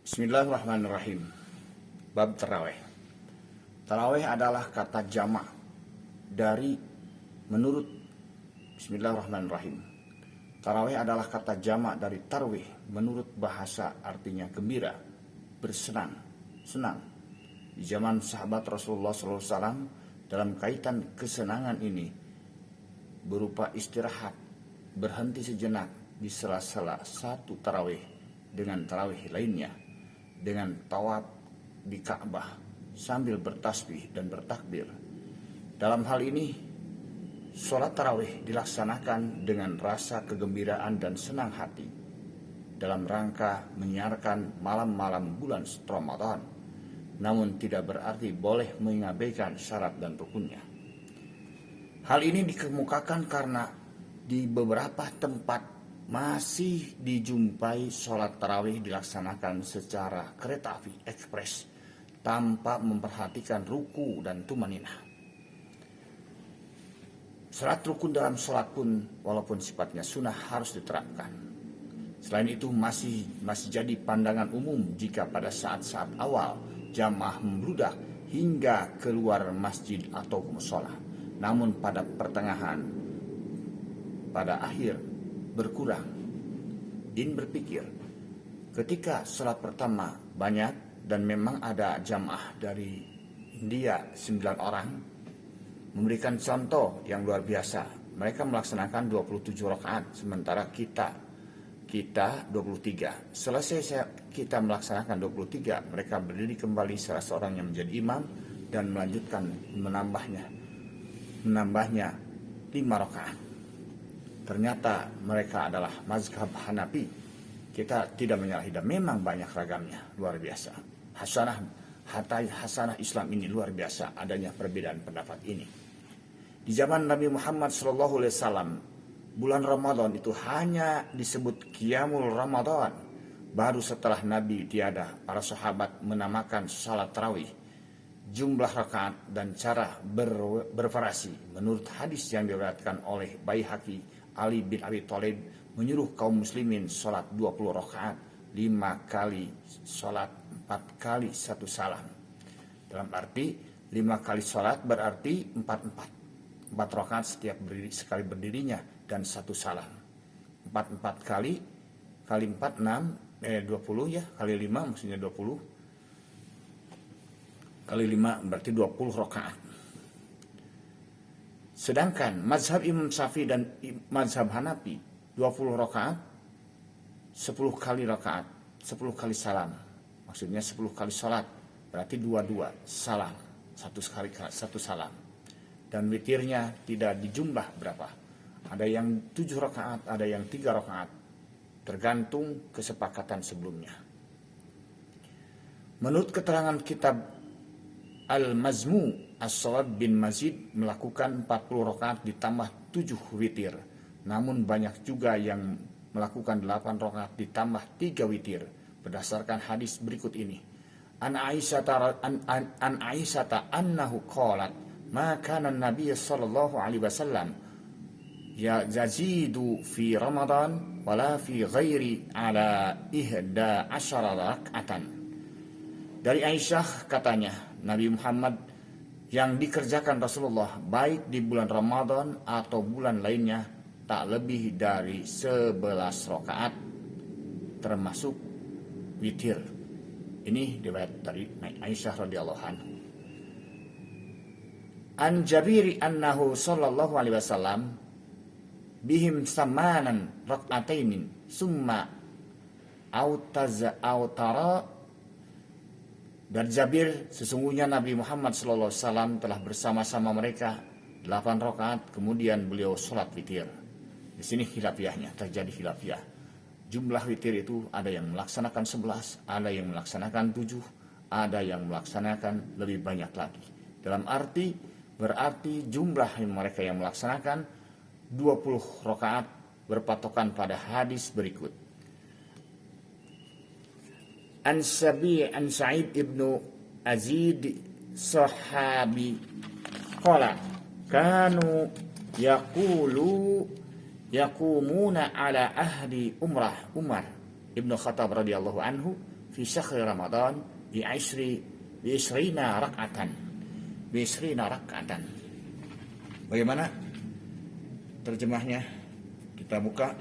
Bismillahirrahmanirrahim. Bab tarawih. Tarawih adalah kata jamak dari menurut Bismillahirrahmanirrahim. Tarawih adalah kata jamak dari tarwih menurut bahasa, artinya gembira, bersenang, senang. Di zaman sahabat Rasulullah SAW, dalam kaitan kesenangan ini berupa istirahat, berhenti sejenak di sela-sela satu tarawih dengan tarawih lainnya, dengan tawaf di Ka'bah sambil bertasbih dan bertakbir. Dalam hal ini, sholat tarawih dilaksanakan dengan rasa kegembiraan dan senang hati dalam rangka menyiarkan malam-malam bulan Ramadan, namun tidak berarti boleh mengabaikan syarat dan rukunnya. Hal ini dikemukakan karena di beberapa tempat masih dijumpai sholat tarawih dilaksanakan secara kereta api ekspres tanpa memperhatikan ruku dan tumaninah. Syarat rukun dalam sholat pun walaupun sifatnya sunnah harus diterapkan. Selain itu masih jadi pandangan umum jika pada saat-saat awal jamaah membludak hingga keluar masjid atau mushola, namun pada pertengahan pada akhir berkurang. Din berpikir, ketika sholat pertama banyak dan memang ada jamaah dari India 9 orang, memberikan contoh yang luar biasa. Mereka melaksanakan 27 rakaat, sementara kita 23. Selesai kita melaksanakan 23, mereka berdiri kembali salah seorang yang menjadi imam dan melanjutkan menambahnya 5 rakaat. Ternyata mereka adalah mazhab Hanafi. Kita tidak menyalahi, dan memang banyak ragamnya, luar biasa. Hasanah Islam ini luar biasa adanya perbedaan pendapat ini. Di zaman Nabi Muhammad SAW, bulan Ramadan itu hanya disebut Qiyamul Ramadan. Baru setelah Nabi tiada, para sahabat menamakan salat tarawih. Jumlah rakaat dan cara bervariasi. Menurut hadis yang diriwayatkan oleh Baihaqi, Ali bin Abi Thalib menyuruh kaum muslimin sholat 20 rakaat, 5 kali sholat, 4 kali 1 salam. Dalam arti 5 kali sholat berarti 4 rakaat setiap sekali berdirinya dan 1 salam. 4 kali 4 6 20 ya, kali 5 maksudnya 20. Kali 5 berarti 20 rakaat. Sedangkan mazhab Imam Syafi'i dan mazhab Hanafi 20 rakaat 10 kali rakaat, 10 kali salam. Maksudnya 10 kali sholat, berarti 22 salam, 1 salam. Dan witirnya tidak dijumlah berapa. Ada yang 7 rakaat, ada yang 3 rakaat, tergantung kesepakatan sebelumnya. Menurut keterangan kitab Al-Mazmu, As-Sawab bin Mazid melakukan 40 rakaat ditambah 7 witir. Namun banyak juga yang melakukan 8 rakaat ditambah 3 witir berdasarkan hadis berikut ini. An Aisyata annahu qalat, ma kana an-nabiy sallallahu alaihi wasallam ya yazidu fi Ramadan wala fi ghairi ala 11 rak'atan. Dari Aisyah katanya, Nabi Muhammad yang dikerjakan Rasulullah baik di bulan Ramadan atau bulan lainnya tak lebih dari 11 rakaat termasuk witir. Ini riwayat dari Aisyah radhiyallahu anha. An Jabir annahu sallallahu alaihi wasallam bihim samanan rak'atainin summa autara. Dan Jabir, sesungguhnya Nabi Muhammad SAW telah bersama-sama mereka 8 rakaat, kemudian beliau sholat witir. Di sini khilafiyahnya, terjadi khilafiyah. Jumlah witir itu ada yang melaksanakan 11, ada yang melaksanakan 7, ada yang melaksanakan lebih banyak lagi. Dalam arti, berarti jumlah mereka yang melaksanakan 20 rakaat berpatokan pada hadis berikut. An Sa'id ibnu Azid sahabi qala kanu yakumuna ala ahli Umar ibnu Khattab radhiyallahu anhu fi syahr Ramadan bi isrina rak'atan. Bagaimana terjemahnya? Kita buka.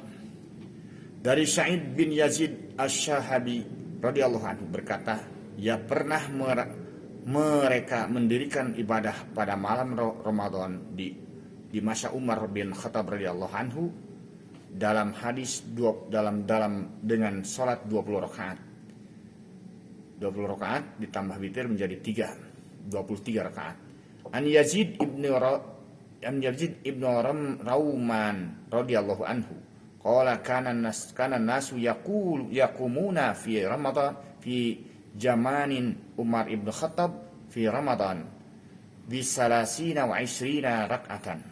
Dari Sa'id bin Yazid Asy-Syahabi radhiyallahu anhu berkata, ya pernah mereka mendirikan ibadah pada malam Ramadan di masa Umar bin Khattab radhiyallahu anhu dalam hadis dengan salat 20 rakaat. 20 rakaat ditambah witir menjadi 23 rakaat. An Yazid ibnu Rauman radhiyallahu anhu qala kana nasu yaqumuna fi Ramadan fi jamanin Umar ibn Khattab fi Ramadan bi salasina wa isrina rak'atan.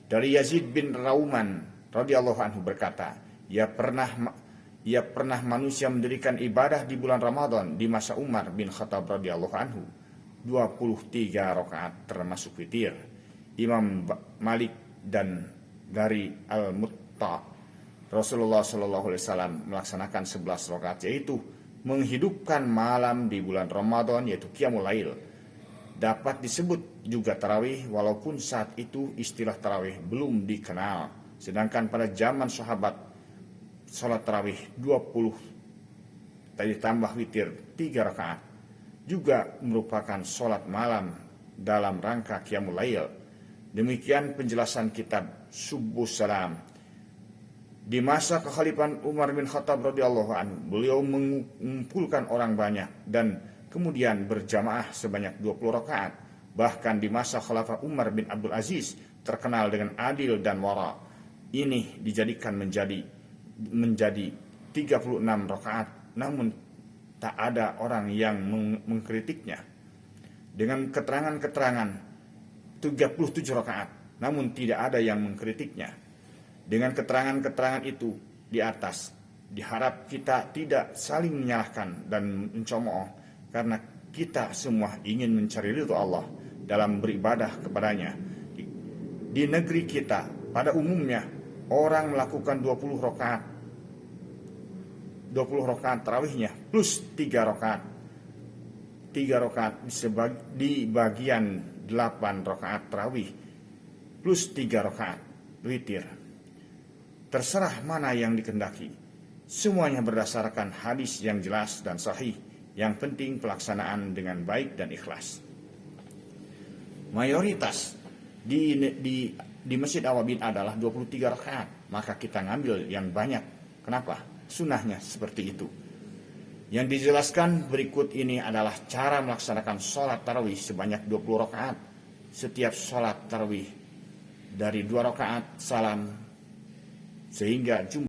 Dari Yazid bin Rauman radhiyallahu anhu berkata, ia pernah manusia mendirikan ibadah di bulan Ramadan di masa Umar bin Khattab radhiyallahu anhu 23 rakaat termasuk witir. Imam Malik dan dari Al-Mutta, Rasulullah SAW melaksanakan 11 rakaat, yaitu menghidupkan malam di bulan Ramadan, yaitu Qiyamul Lail. Dapat disebut juga tarawih, walaupun saat itu istilah tarawih belum dikenal. Sedangkan pada zaman sahabat, sholat tarawih 20 tadi tambah witir 3 rakaat juga merupakan sholat malam dalam rangka Qiyamul Lail. Demikian penjelasan kitab Subus Salam. Di masa kekhalifahan Umar bin Khattab radhiyallahu anhu, beliau mengumpulkan orang banyak dan kemudian berjamaah sebanyak 20 rakaat. Bahkan di masa Khalifah Umar bin Abdul Aziz, terkenal dengan adil dan wara, ini dijadikan menjadi 36 rakaat, namun tak ada orang yang mengkritiknya. Dengan keterangan-keterangan 37 rakaat, namun tidak ada yang mengkritiknya. Dengan keterangan-keterangan itu di atas, diharap kita tidak saling menyalahkan dan mencemooh, karena kita semua ingin mencari ridho Allah dalam beribadah kepadanya. Di negeri kita pada umumnya orang melakukan 20 rakaat tarawihnya plus 3 rakaat. 3 rakaat di bagian 8 rakaat tarawih plus 3 rakaat witir. Terserah mana yang dikehendaki. Semuanya berdasarkan hadis yang jelas dan sahih. Yang penting pelaksanaan dengan baik dan ikhlas. Mayoritas di Masjid Awabin adalah 23 rakaat, maka kita ngambil yang banyak. Kenapa? Sunnahnya seperti itu. Yang dijelaskan berikut ini adalah cara melaksanakan sholat tarawih sebanyak 20 rakaat. Setiap sholat tarawih dari 2 rakaat salam, sehingga jumlah